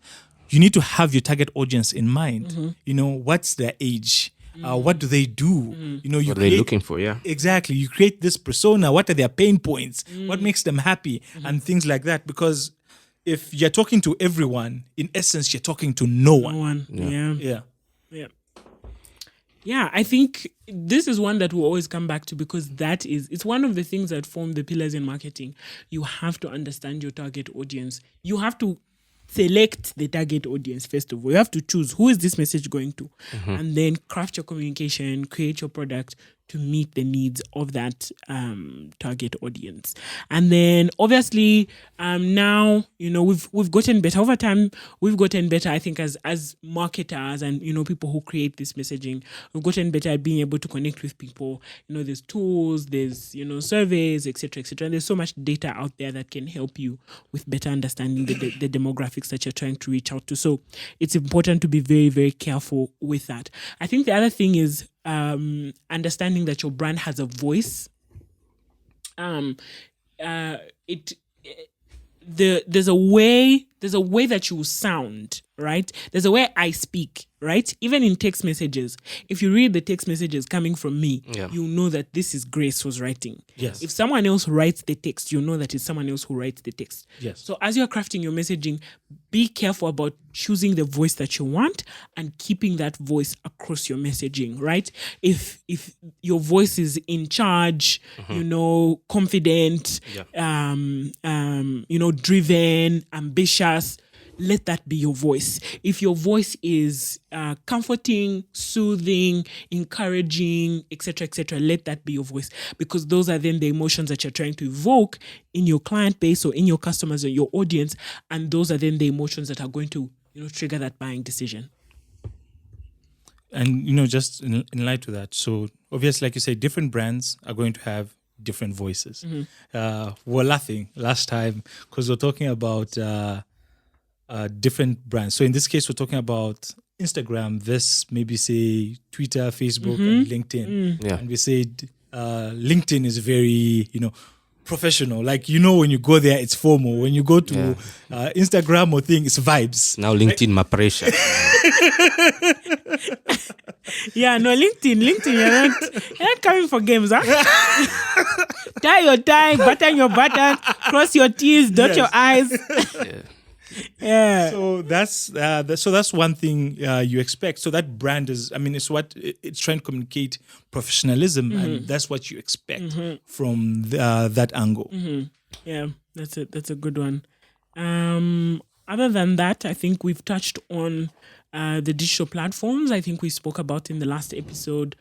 [SPEAKER 1] you need to have your target audience in mind. What's their age? What do they do?
[SPEAKER 3] What are they looking for? Yeah,
[SPEAKER 1] exactly. You create this persona. What are their pain points? What makes them happy? And things like that. Because if you're talking to everyone, in essence, you're talking to no one.
[SPEAKER 2] Yeah, I think this is one that we'll always come back to, because it's one of the things that form the pillars in marketing. You have to understand your target audience. You have to select the target audience, first of all. You have to choose who is this message going to, and then craft your communication, create your product to meet the needs of that target audience. And then obviously now, we've gotten better over time. We've gotten better, I think, as marketers and, people who create this messaging. We've gotten better at being able to connect with people. There's tools, there's, surveys, etc. And there's so much data out there that can help you with better understanding the demographics that you're trying to reach out to. So it's important to be very, very careful with that. I think the other thing is understanding that your brand has a voice. There's a way that you sound, right? There's a way I speak, right? Even in text messages, if you read the text messages coming from me, you know that this is Grace who's writing.
[SPEAKER 1] Yes.
[SPEAKER 2] If someone else writes the text, you know that it's someone else who writes the text.
[SPEAKER 1] Yes.
[SPEAKER 2] So as you're crafting your messaging, be careful about choosing the voice that you want and keeping that voice across your messaging, right? If your voice is in charge, confident, driven, ambitious, let that be your voice. If your voice is comforting, soothing, encouraging, etc., let that be your voice, because those are then the emotions that you're trying to evoke in your client base or in your customers or your audience, and those are then the emotions that are going to trigger that buying decision.
[SPEAKER 1] And just in light to that, so obviously, like you say, different brands are going to have different voices. We're laughing last time because we're talking about different brands. So in this case, we're talking about Instagram, this maybe say Twitter, Facebook, and LinkedIn.
[SPEAKER 3] Yeah.
[SPEAKER 1] And we said LinkedIn is very, professional. Like, when you go there, it's formal. When you go to Instagram or thing, it's vibes.
[SPEAKER 3] Now LinkedIn, my pressure.
[SPEAKER 2] Yeah, no, LinkedIn, you're not coming for games, huh? Tie your tie, button your button, cross your T's, dot your I's. Yeah.
[SPEAKER 1] So that's one thing you expect. So that brand is, it's trying to communicate professionalism, and that's what you expect from that angle.
[SPEAKER 2] Yeah, that's a good one. Other than that, I think we've touched on the digital platforms. I think we spoke about in the last episode.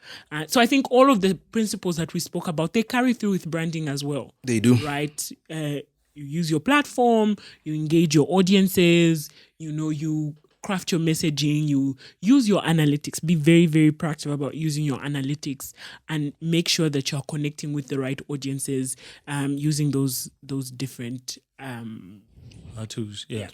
[SPEAKER 2] So I think all of the principles that we spoke about, they carry through with branding as well.
[SPEAKER 3] They do.
[SPEAKER 2] Right? You use your platform, you engage your audiences, you craft your messaging, you use your analytics. Be very, very proactive about using your analytics and make sure that you're connecting with the right audiences using those different
[SPEAKER 1] tools. Yeah.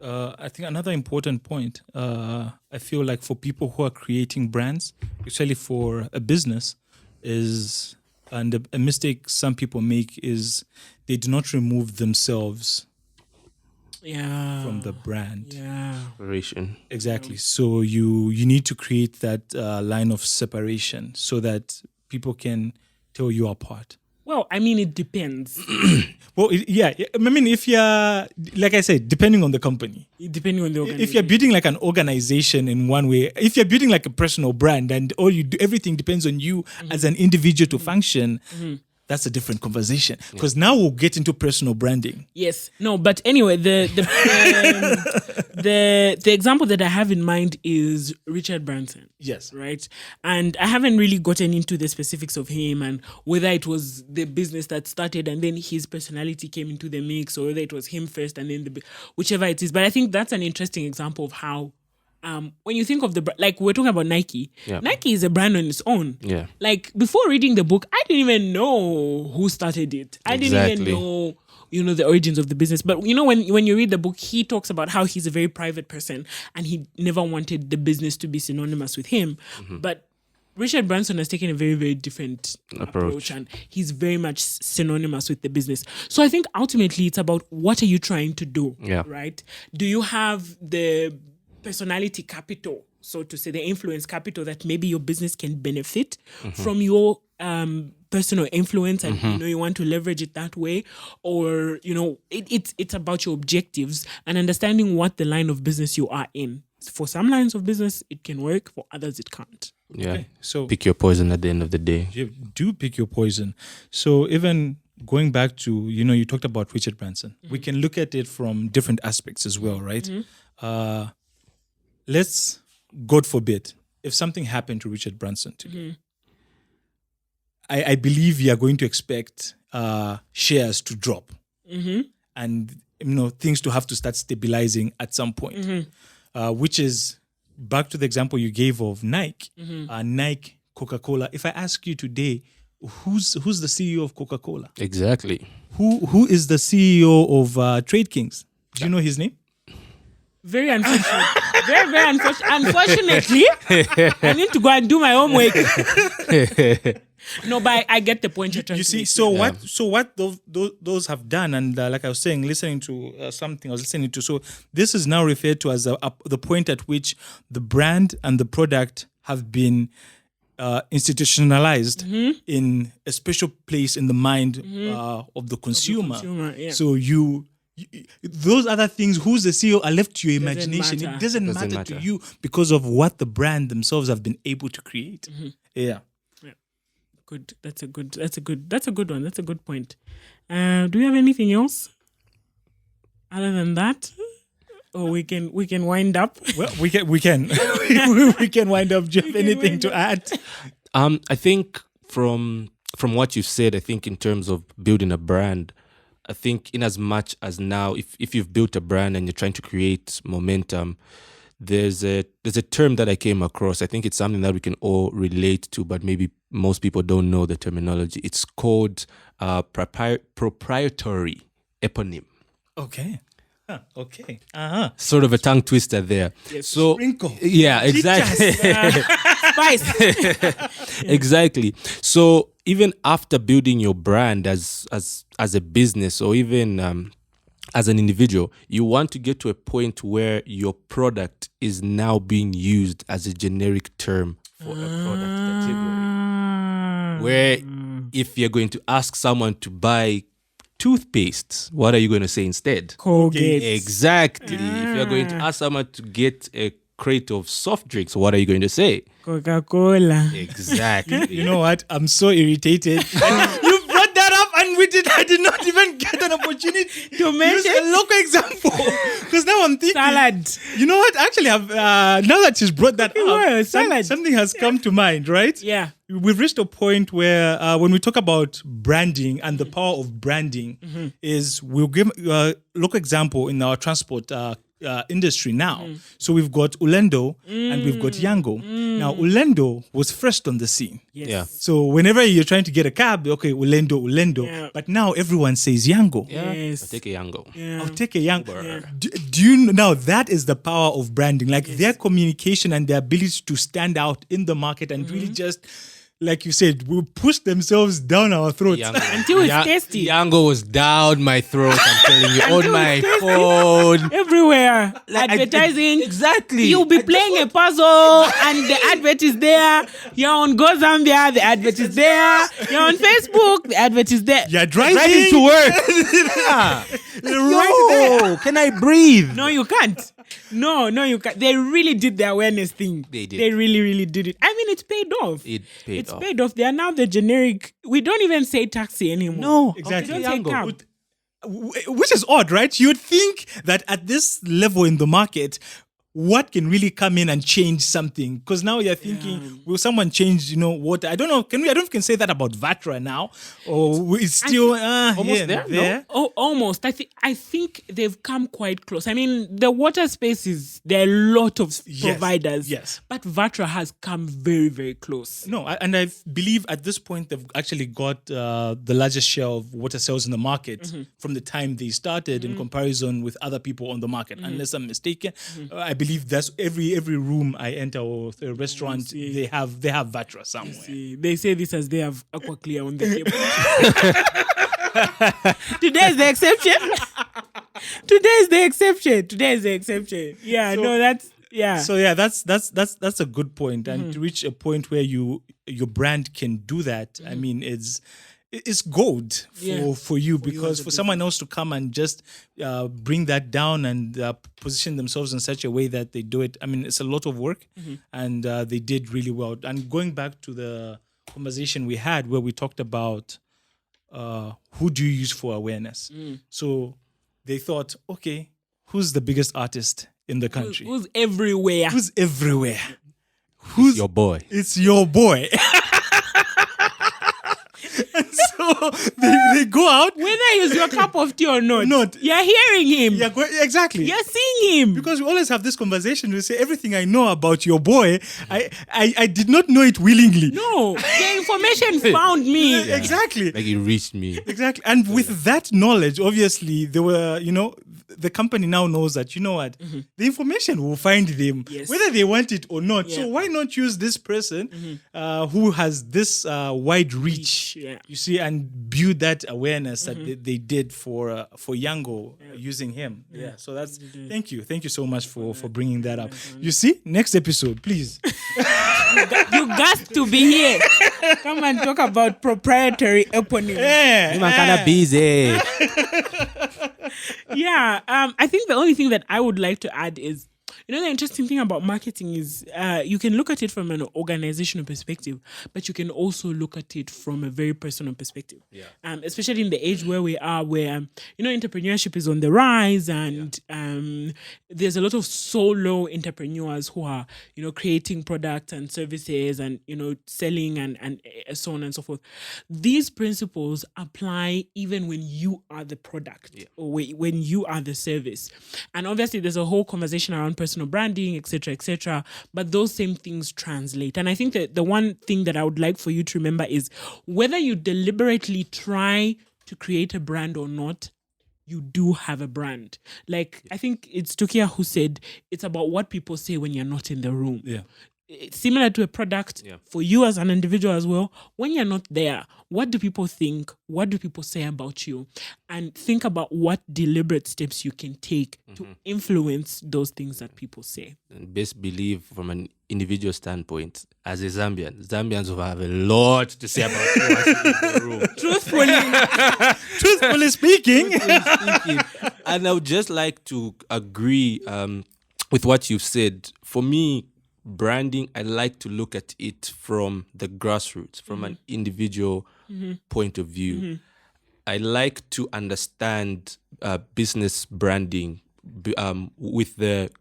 [SPEAKER 1] I think another important point, I feel like for people who are creating brands, especially for a business, is, and a mistake some people make is they do not remove themselves from the brand.
[SPEAKER 2] Yeah.
[SPEAKER 3] Separation.
[SPEAKER 1] Exactly. So you need to create that line of separation so that people can tell you apart.
[SPEAKER 2] Well, it depends.
[SPEAKER 1] Well, if you're, like I said, depending on the company.
[SPEAKER 2] Depending on the organization.
[SPEAKER 1] If you're building like an organization in one way, if you're building like a personal brand and all you do, everything depends on you as an individual to function, that's a different conversation. Because now we'll get into personal branding.
[SPEAKER 2] Yes. No, but anyway, the example that I have in mind is Richard Branson.
[SPEAKER 1] Yes.
[SPEAKER 2] Right? And I haven't really gotten into the specifics of him and whether it was the business that started and then his personality came into the mix, or whether it was him first and then whichever it is. But I think that's an interesting example of how when you think of like we're talking about Nike, Nike is a brand on its own.
[SPEAKER 3] Yeah.
[SPEAKER 2] Like before reading the book, I didn't even know who started it. I didn't even know, the origins of the business. But when you read the book, he talks about how he's a very private person and he never wanted the business to be synonymous with him. But Richard Branson has taken a very, very different approach and he's very much synonymous with the business. So I think ultimately it's about what are you trying to do, right? Do you have the personality capital, so to say, the influence capital that maybe your business can benefit from your personal influence and you want to leverage it that way, or it's about your objectives and understanding what the line of business you are in. For some lines of business it can work, for others it can't.
[SPEAKER 3] Yeah.
[SPEAKER 1] Okay. So
[SPEAKER 3] pick your poison at the end of the day.
[SPEAKER 1] You do pick your poison. So even going back to, you talked about Richard Branson. We can look at it from different aspects as well, right? Let's, God forbid, if something happened to Richard Branson today, I believe you are going to expect shares to drop and things to have to start stabilizing at some point, which is back to the example you gave of Nike, Nike, Coca-Cola. If I ask you today, who's the CEO of Coca-Cola?
[SPEAKER 3] Exactly.
[SPEAKER 1] Who is the CEO of Trade Kings? Do you know his name?
[SPEAKER 2] Very unfortunate. Very, very unfortunate. Unfortunately, I need to go and do my homework. No, but I get the point you're trying to make.
[SPEAKER 1] You see, what those have done, and like I was saying, listening to something I was listening to, so this is now referred to as the point at which the brand and the product have been institutionalized in a special place in the mind of the consumer. So those other things, who's the CEO, are left to your imagination. It doesn't matter to you because of what the brand themselves have been able to create. Yeah.
[SPEAKER 2] Good. That's a good one. That's a good point. Do we have anything else other than that? Or we can wind up.
[SPEAKER 1] Well, we can we can wind up. Do you have anything to add?
[SPEAKER 3] I think from what you said, I think in terms of building a brand, I think in as much as now, if you've built a brand and you're trying to create momentum, there's a term that I came across. I think it's something that we can all relate to, but maybe most people don't know the terminology. It's called proprietary eponym.
[SPEAKER 1] Okay. Okay.
[SPEAKER 3] Sort of a tongue twister there.
[SPEAKER 2] Yes.
[SPEAKER 3] So
[SPEAKER 1] Sprinkle.
[SPEAKER 3] yeah, exactly.
[SPEAKER 2] Spice.
[SPEAKER 3] Exactly. So even after building your brand as a business, or even as an individual, you want to get to a point where your product is now being used as a generic term for a product category. Where if you're going to ask someone to buy toothpaste, what are you going to say instead?
[SPEAKER 2] Colgate.
[SPEAKER 3] Exactly. If you're going to ask someone to get a crate of soft drinks, what are you going to say?
[SPEAKER 2] Coca-Cola.
[SPEAKER 3] Exactly.
[SPEAKER 1] You know what? I'm so irritated. You brought that up, and I did not even get an opportunity
[SPEAKER 2] To mention-
[SPEAKER 1] use a local example. Because now I'm thinking,
[SPEAKER 2] Salad.
[SPEAKER 1] you know what? Actually, I've now that she's brought that
[SPEAKER 2] Yeah,
[SPEAKER 1] up,
[SPEAKER 2] salad.
[SPEAKER 1] something has come to mind, right?
[SPEAKER 2] Yeah.
[SPEAKER 1] We've reached a point where when we talk about branding and the power of branding is we'll give a local example in our transport industry now. So we've got Ulendo and we've got Yango. Now, Ulendo was first on the scene.
[SPEAKER 2] Yes.
[SPEAKER 3] Yeah.
[SPEAKER 1] So whenever you're trying to get a cab, okay, Ulendo.
[SPEAKER 2] Yeah.
[SPEAKER 1] But now everyone says Yango.
[SPEAKER 2] Yes.
[SPEAKER 3] I'll take a Yango.
[SPEAKER 2] Yeah.
[SPEAKER 1] I'll take a Yango. Do you now that is the power of branding, like their communication and their ability to stand out in the market and really just, like you said, will push themselves down our throats.
[SPEAKER 2] Until it's tasty.
[SPEAKER 3] Yango was down my throat, I'm telling you, on
[SPEAKER 2] Until
[SPEAKER 3] my
[SPEAKER 2] it's tasty.
[SPEAKER 3] phone.
[SPEAKER 2] Everywhere. Advertising.
[SPEAKER 3] Exactly.
[SPEAKER 2] You'll be playing a puzzle and the advert is there. You're on Go Zambia, the advert is there. You're on Facebook, the advert is there.
[SPEAKER 1] You're driving,
[SPEAKER 3] Driving to work. Yo, can I breathe?
[SPEAKER 2] No, you can't. No, you can't. They really did the awareness thing.
[SPEAKER 3] They did.
[SPEAKER 2] They really, really did it. I mean, it's paid off.
[SPEAKER 3] It's
[SPEAKER 2] paid off. They are now the generic. We don't even say taxi anymore.
[SPEAKER 3] No,
[SPEAKER 1] exactly.
[SPEAKER 2] We don't say cab.
[SPEAKER 1] Which is odd, right? You'd think that at this level in the market, what can really come in and change something? Because now you're thinking, will someone change, water? I don't know. I don't know if we can say that about Vatra now, or it's still
[SPEAKER 3] almost there, no?
[SPEAKER 2] Oh, almost. I think they've come quite close. I mean, the water spaces, there are a lot of providers.
[SPEAKER 1] Yes.
[SPEAKER 2] But Vatra has come very, very close.
[SPEAKER 1] No, and I believe at this point they've actually got the largest share of water sales in the market from the time they started in comparison with other people on the market. Unless I'm mistaken, I believe that's every room I enter or a restaurant they have Vatra somewhere.
[SPEAKER 2] They say this as they have Aqua Clear on the table. Today is the exception. Yeah, that's yeah.
[SPEAKER 1] So yeah, that's a good point. And to reach a point where your brand can do that, I mean, it's gold for you, because for someone else to come and just bring that down and position themselves in such a way that they do it, I mean, it's a lot of work, and they did really well. And going back to the conversation we had where we talked about who do you use for awareness? So they thought, okay, who's the biggest artist in the country?
[SPEAKER 2] Who's everywhere?
[SPEAKER 1] Who's everywhere?
[SPEAKER 3] Who's your boy?
[SPEAKER 1] It's your boy. And so they go out.
[SPEAKER 2] Whether it's your cup of tea or not, you're hearing him.
[SPEAKER 1] Yeah, exactly.
[SPEAKER 2] You're seeing him.
[SPEAKER 1] Because we always have this conversation. We say everything I know about your boy, I did not know it willingly.
[SPEAKER 2] No, the information found me.
[SPEAKER 1] Yeah. Exactly.
[SPEAKER 3] Like it reached me.
[SPEAKER 1] Exactly. And with that knowledge, obviously, there were, the company now knows that, the information will find them, whether they want it or not.
[SPEAKER 2] Yeah.
[SPEAKER 1] So why not use this person who has this wide reach, you see, and build that awareness that they did for Yango using him. Yeah. So that's, thank you so much for bringing that up. You see, next episode, please.
[SPEAKER 2] You got to be here. Come and talk about proprietary eponyms.
[SPEAKER 3] I'm kind of busy.
[SPEAKER 2] Yeah, I think the only thing that I would like to add is, the interesting thing about marketing is you can look at it from an organizational perspective, but you can also look at it from a very personal perspective. Yeah. Especially in the age where we are, where, entrepreneurship is on the rise, and there's a lot of solo entrepreneurs who are, creating products and services and, selling and so on and so forth. These principles apply even when you are the product or when you are the service. And obviously there's a whole conversation around personal branding, etc., but those same things translate. And I think that the one thing that I would like for you to remember is whether you deliberately try to create a brand or not, you do have a brand. Like, I think it's Tukiya who said, it's about what people say when you're not in the room.
[SPEAKER 1] Yeah.
[SPEAKER 2] It's similar to a product for you as an individual as well. When you're not there, what do people think? What do people say about you? And think about what deliberate steps you can take to influence those things that people say.
[SPEAKER 3] And best believe, from an individual standpoint, as a Zambians will have a lot to say about us in the room.
[SPEAKER 1] Truthfully speaking.
[SPEAKER 3] And I would just like to agree with what you've said. For me, branding, I like to look at it from the grassroots, from an individual point of view. I like to understand business branding with a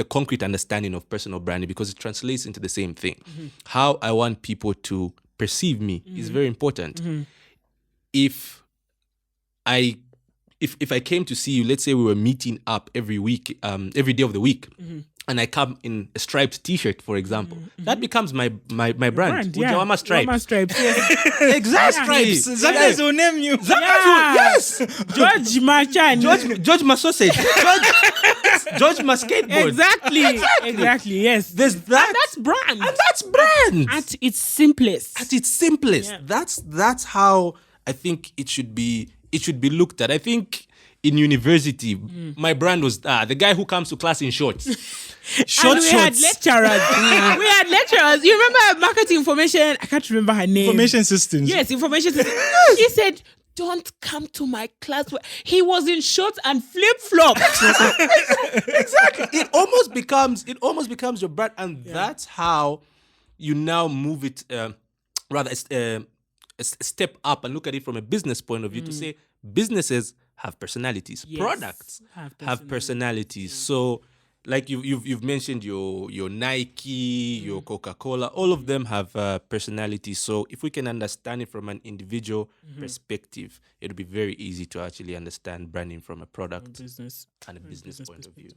[SPEAKER 3] concrete understanding of personal branding, because it translates into the same thing. How I want people to perceive me is very important. If I came to see you, let's say we were meeting up every week, every day of the week, and I come in a striped T-shirt, for example, that becomes my brand. Ujawama stripes.
[SPEAKER 2] Ujawama stripes.
[SPEAKER 3] Exactly.
[SPEAKER 1] Zambians will name you.
[SPEAKER 3] Yes.
[SPEAKER 2] George Machan.
[SPEAKER 3] George my sausage. George my skateboard.
[SPEAKER 2] Exactly. Yes.
[SPEAKER 3] There's that.
[SPEAKER 2] That's brand.
[SPEAKER 3] And that's brand.
[SPEAKER 2] At its simplest.
[SPEAKER 3] Yeah. That's how I think it should be looked at. I think in university, my brand was the guy who comes to class in shorts.
[SPEAKER 2] Had lecturers. We had lecturers. You remember marketing information? I can't remember her name.
[SPEAKER 1] Information systems.
[SPEAKER 2] Yes, information systems. He said, don't come to my class. He was in shorts and flip-flops.
[SPEAKER 3] Exactly. It almost becomes your brand, and that's how you now move it. Rather, a step up and look at it from a business point of view to say businesses have personalities.
[SPEAKER 2] Yes,
[SPEAKER 3] Products have personalities. So, like you've mentioned your Nike, your Coca-Cola, all of them have personalities. So if we can understand it from an individual perspective, it'll be very easy to actually understand branding from a product
[SPEAKER 2] business
[SPEAKER 3] point of view.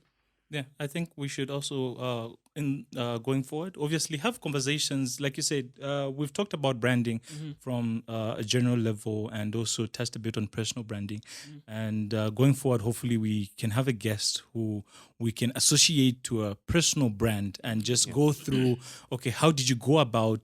[SPEAKER 1] Yeah, I think we should also, going forward, obviously have conversations. Like you said, we've talked about branding from a general level, and also touched a bit on personal branding. And going forward, hopefully we can have a guest who we can associate to a personal brand and just go through, okay, how did you go about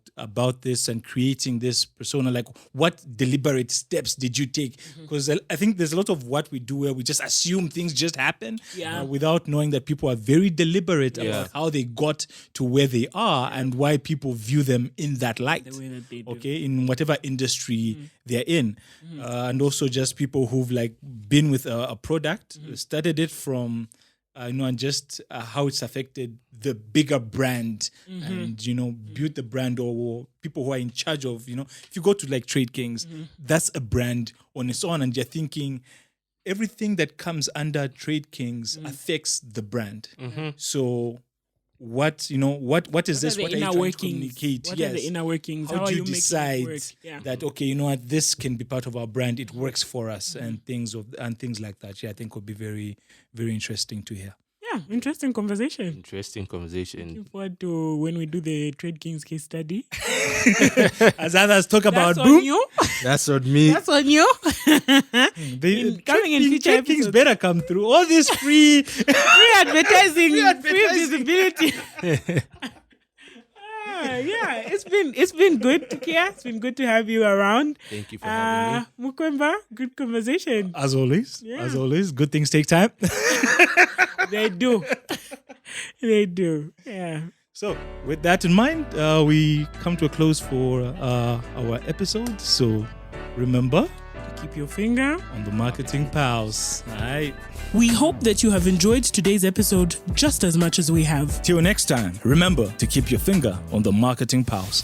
[SPEAKER 1] this and creating this persona? Like, what deliberate steps did you take? Because I think there's a lot of what we do where we just assume things just happen without knowing that people are very deliberate about how they got to where they are and why people view them in that light.
[SPEAKER 2] The way that they do.
[SPEAKER 1] Okay, in whatever industry they're in. And also just people who've like been with a product, started it from and just how it's affected the bigger brand and, build the brand, or people who are in charge of, if you go to like Trade Kings, that's a brand on its own, and you're thinking everything that comes under Trade Kings affects the brand. So what is this? What are you trying to communicate?
[SPEAKER 2] What are the inner workings?
[SPEAKER 1] How do you
[SPEAKER 2] making
[SPEAKER 1] decide
[SPEAKER 2] it work?
[SPEAKER 1] that, okay, this can be part of our brand, it works for us, and things like that. I think would be very, very interesting to hear.
[SPEAKER 2] Yeah, interesting conversation.
[SPEAKER 3] Looking
[SPEAKER 2] forward to when we do the Trade Kings case study.
[SPEAKER 1] As others talk about
[SPEAKER 2] That's on you.
[SPEAKER 3] That's on me.
[SPEAKER 2] That's on you.
[SPEAKER 1] Coming in future Trade Kings better come through. All this free
[SPEAKER 2] advertising, free visibility. It's been good, Tukiya. It's been good to have you around.
[SPEAKER 3] Thank you for having me.
[SPEAKER 2] Mukwemba, good conversation.
[SPEAKER 1] As always, good things take time.
[SPEAKER 2] They do. Yeah.
[SPEAKER 1] So, with that in mind, we come to a close for our episode. So, remember
[SPEAKER 2] to keep your finger
[SPEAKER 1] on the marketing pulse. All right.
[SPEAKER 2] We hope that you have enjoyed today's episode just as much as we have.
[SPEAKER 1] Till next time, remember to keep your finger on the marketing pulse.